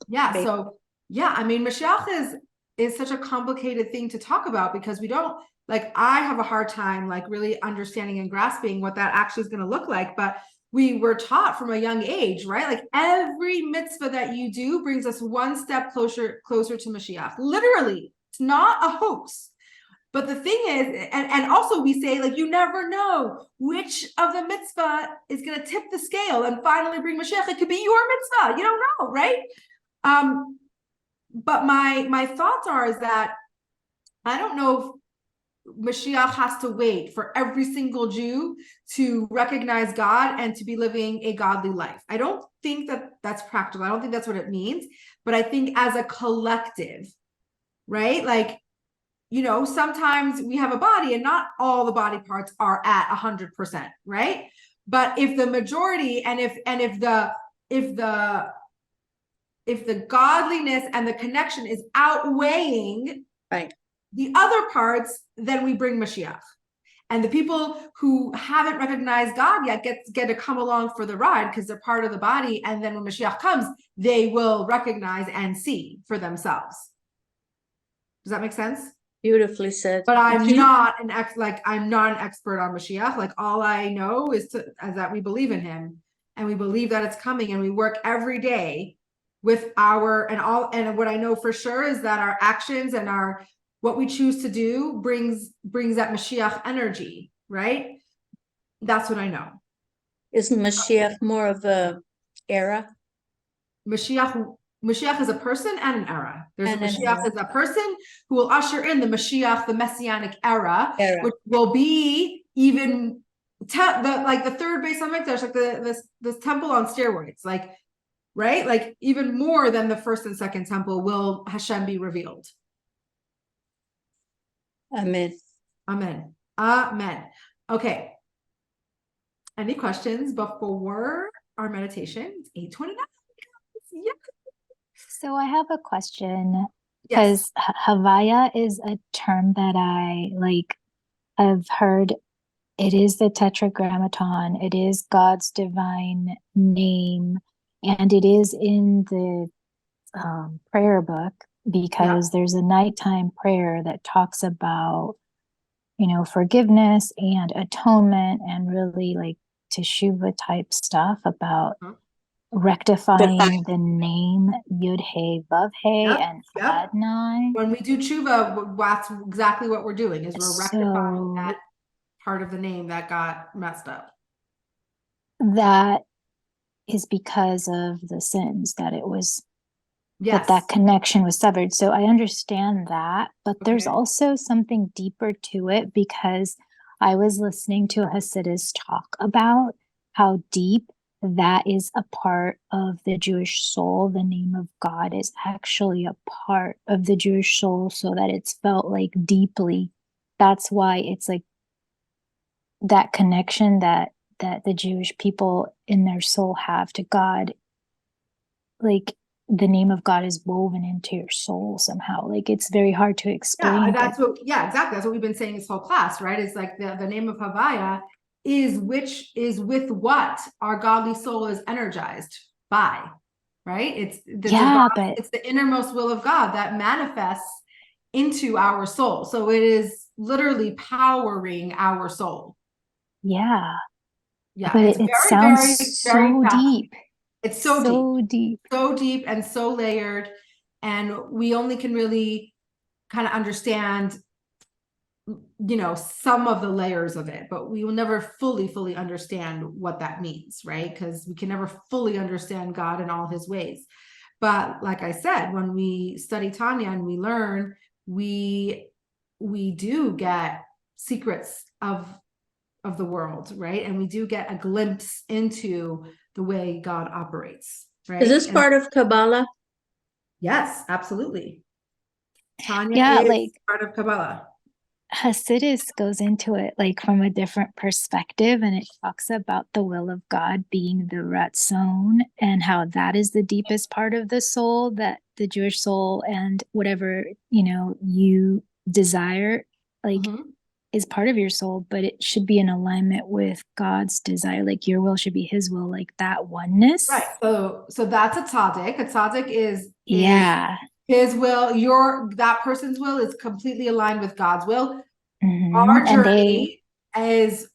Yeah, so yeah, I mean, Mashiach is such a complicated thing to talk about because we don't, like, I have a hard time like really understanding and grasping what that actually is going to look like. But we were taught from a young age, right? Like every mitzvah that you do brings us one step closer to Mashiach. Literally, it's not a hoax. But the thing is, and also we say, like, you never know which of the mitzvah is going to tip the scale and finally bring Mashiach. It could be your mitzvah. You don't know, right? But my thoughts is that I don't know if Mashiach has to wait for every single Jew to recognize God and to be living a godly life. I don't think that that's practical. I don't think that's what it means. But I think as a collective, right? Like, you know, sometimes we have a body and not all the body parts are at 100%, right? But if the majority and if the godliness and the connection is outweighing Right. the other parts, then we bring Mashiach. And the people who haven't recognized God yet get to come along for the ride because they're part of the body. And then when Mashiach comes, they will recognize and see for themselves. Does that make sense? Beautifully said. But I'm not an expert on Mashiach. Like all I know is that we believe in him and we believe that it's coming and we work every day with and what I know for sure is that our actions and what we choose to do brings that Mashiach energy, right? That's what I know. Isn't Mashiach more of a era? Mashiach is a person and an era. There's And a Mashiach is a person who will usher in the Mashiach, the Messianic era. Which will be even the third base on Mikdash, like this temple on steroids, like, right? Like even more than the first and second temple will Hashem be revealed. Amen. Amen. Amen. Okay. Any questions before our meditation? It's 8:29. Yeah. So I have a question Yes. because Havaya is a term that I have heard. It is the Tetragrammaton. It is God's divine name, and it is in the prayer book because there's a nighttime prayer that talks about, forgiveness and atonement and really like Teshuva type stuff about rectifying the name Yud He Vav He and Adonai. When we do tshuva, that's exactly what we're doing is we're rectifying that part of the name that got messed up. That is because of the sins that it was that Yes. connection was severed. So I understand that, but there's Okay. also something deeper to it, because I was listening to a Hasidus talk about how deep that is a part of the Jewish soul. The name of God is actually a part of the Jewish soul, so that it's felt like deeply. That's why it's like that connection that the Jewish people in their soul have to God, like the name of God is woven into your soul somehow. Like it's very hard to Yeah, explain, but that's what, yeah, exactly. That's what we've been saying this whole class, right? It's like the name of Havaya is which is with what our godly soul is energized by, right? It's the yeah, divine, but it's the innermost will of God that manifests into our soul. So it is literally powering our soul. yeah, Yeah, but it's it very, sounds very, very so fascinating. deep, It's so deep. deep and so layered. And we only can really kind of understand, you know, some of the layers of it, but we will never fully understand what that means, right? Because we can never fully understand God in all his ways. But like I said, when we study Tanya and we learn, we do get secrets of the world, right? And we do get a glimpse into the way God operates, right? Is this And part of Kabbalah? yes, absolutely. Tanya Yeah, is like part of Kabbalah. Hasidus goes into it like from a different perspective, and it talks about the will of God being the Ratzon, and how that is the deepest part of the soul, that the Jewish soul and whatever, you desire, like Mhm. is part of your soul, but it should be in alignment with God's desire. Like your will should be his will, like that oneness. Right. So that's a tzaddik. A tzaddik is Yeah. his will. That person's will is completely aligned with God's will. Hmm. Our And they, journey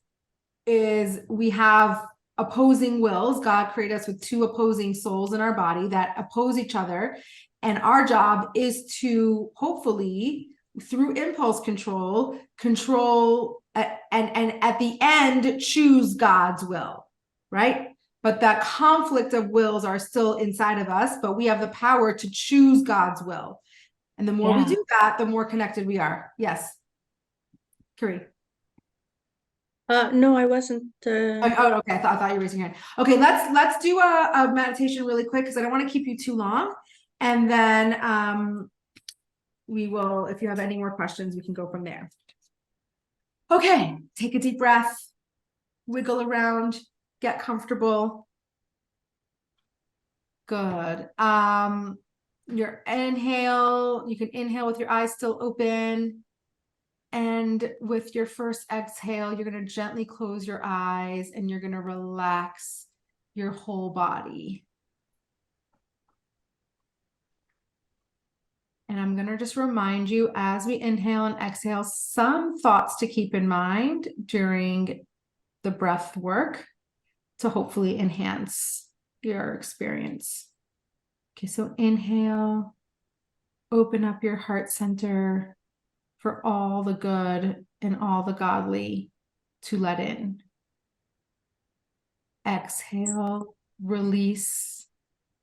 is we have opposing wills. God created us with two opposing souls in our body that oppose each other. And our job is to hopefully, through impulse control, and at the end, choose God's will, right? But that conflict of wills are still inside of us, but we have the power to choose God's will. And the more we yeah. do that, the more connected we are. Yes. Curry. No, I wasn't. Oh, okay. I thought you were raising your hand. Okay, let's do a meditation really quick because I don't want to keep you too long. And then we will, if you have any more questions, we can go from there. Okay, take a deep breath, wiggle around, get comfortable. Good. Your inhale, you can inhale with your eyes still open. And with your first exhale, you're going to gently close your eyes and you're going to relax your whole body. And I'm going to just remind you as we inhale and exhale, some thoughts to keep in mind during the breath work to hopefully enhance your experience. Okay, so inhale, open up your heart center for all the good and all the godly to let in. Exhale, release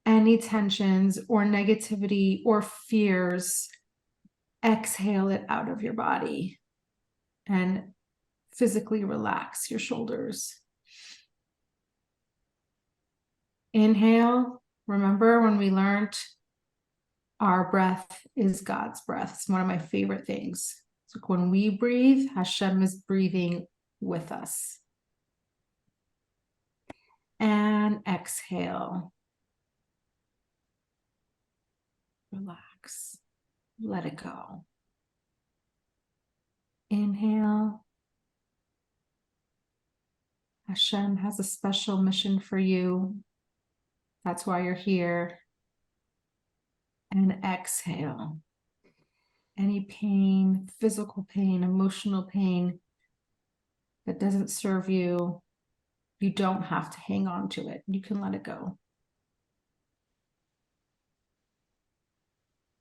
any tensions or negativity or fears. Exhale it out of your body and physically relax your shoulders. Inhale. Remember when we learned our breath is God's breath. It's one of my favorite things. So when we breathe, Hashem is breathing with us. And exhale. Relax. Let it go. Inhale. Hashem has a special mission for you. That's why you're here. And exhale. Any pain, physical pain, emotional pain that doesn't serve you, you don't have to hang on to it. You can let it go.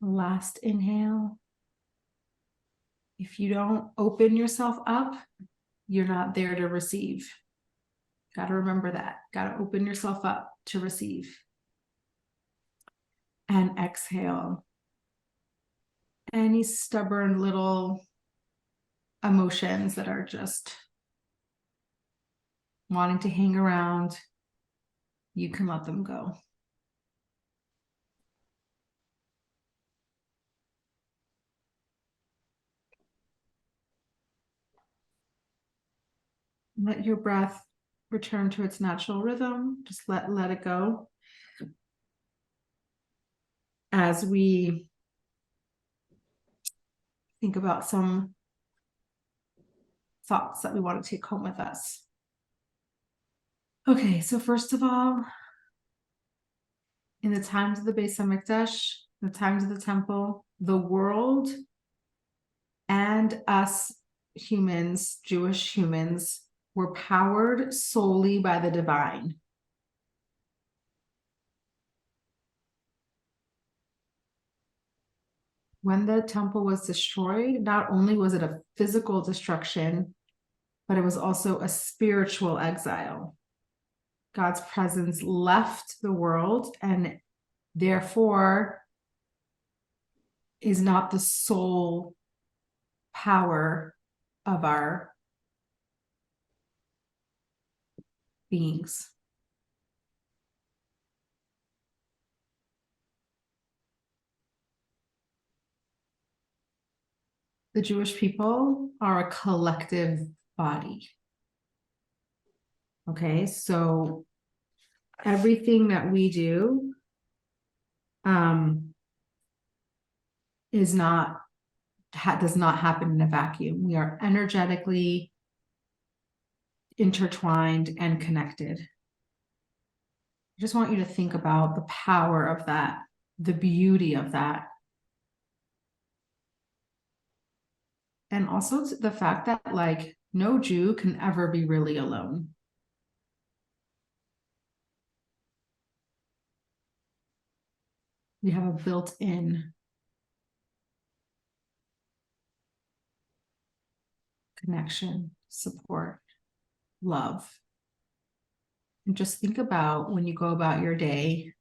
Last inhale. If you don't open yourself up, you're not there to receive. Got to remember that. Got to open yourself up to receive. And exhale. Any stubborn little emotions that are just wanting to hang around, you can let them go. Let your breath return to its natural rhythm. Just let it go. As we think about some thoughts that we want to take home with us. Okay, so first of all, in the times of the Beis Hamikdash, the times of the temple, the world and us humans, Jewish humans, were powered solely by the divine. When the temple was destroyed, not only was it a physical destruction, but it was also a spiritual exile. God's presence left the world and therefore is not the sole power of our beings. The Jewish people are a collective body. Okay, so everything that we do does not happen in a vacuum. We are energetically intertwined and connected. I just want you to think about the power of that, the beauty of that. And also the fact that like no Jew can ever be really alone. We have a built-in connection, support, love. And just think about when you go about your day,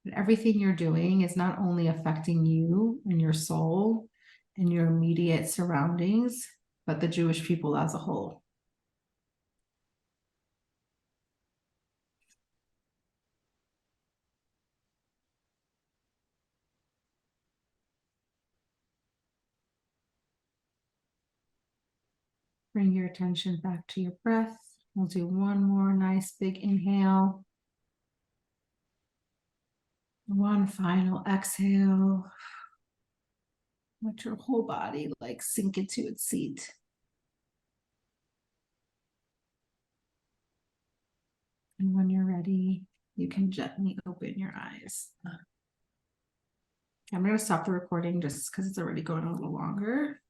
that everything you're doing is not only affecting you and your soul and your immediate surroundings, but the Jewish people as a whole. Bring your attention back to your breath. We'll do one more nice big inhale. One final exhale. Let your whole body like sink into its seat. And when you're ready, you can gently open your eyes. I'm going to stop the recording just because it's already going a little longer.